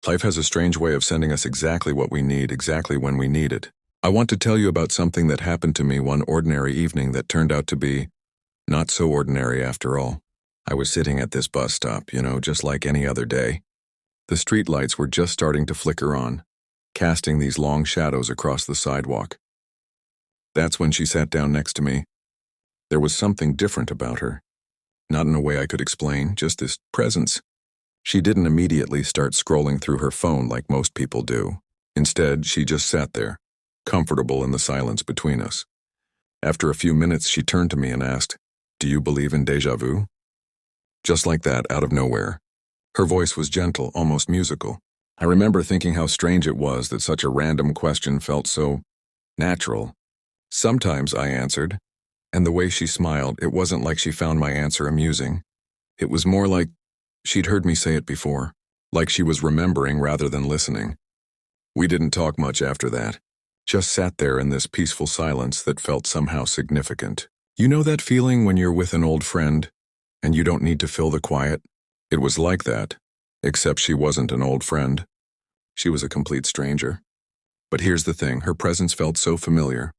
Life has a strange way of sending us exactly what we need, exactly when we need it. I want to tell you about something that happened to me one ordinary evening that turned out to be not so ordinary after all. I was sitting at this bus stop, just like any other day. The street lights were just starting to flicker on, casting these long shadows across the sidewalk. That's when she sat down next to me. There was something different about her. Not in a way I could explain, just this presence. She didn't immediately start scrolling through her phone like most people do. Instead, she just sat there, comfortable in the silence between us. After a few minutes, she turned to me and asked, "Do you believe in déjà vu?" Just like that, out of nowhere. Her voice was gentle, almost musical. I remember thinking how strange it was that such a random question felt so natural. "Sometimes," I answered, and the way she smiled, it wasn't like she found my answer amusing. It was more like she'd heard me say it before, like she was remembering rather than listening. We didn't talk much after that, just sat there in this peaceful silence that felt somehow significant. You know that feeling when you're with an old friend, and you don't need to fill the quiet? It was like that, except she wasn't an old friend. She was a complete stranger. But here's the thing, her presence felt so familiar.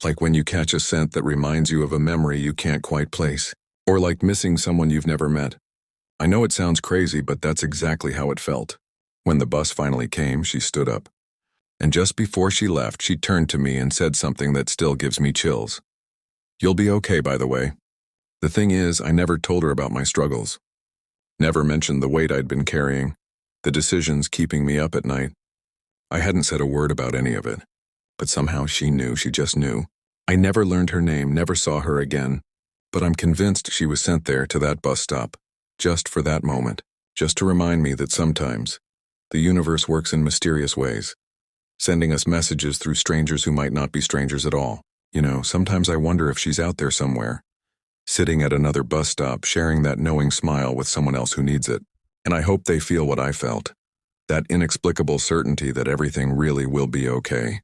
Like when you catch a scent that reminds you of a memory you can't quite place. Or like missing someone you've never met. I know it sounds crazy, but that's exactly how it felt. When the bus finally came, she stood up. And just before she left, she turned to me and said something that still gives me chills. "You'll be okay, by the way." The thing is, I never told her about my struggles. Never mentioned the weight I'd been carrying, the decisions keeping me up at night. I hadn't said a word about any of it. But somehow she knew, she just knew. I never learned her name, never saw her again. But I'm convinced she was sent there to that bus stop, just for that moment, just to remind me that sometimes the universe works in mysterious ways, sending us messages through strangers who might not be strangers at all. Sometimes I wonder if she's out there somewhere, sitting at another bus stop, sharing that knowing smile with someone else who needs it. And I hope they feel what I felt, that inexplicable certainty that everything really will be okay.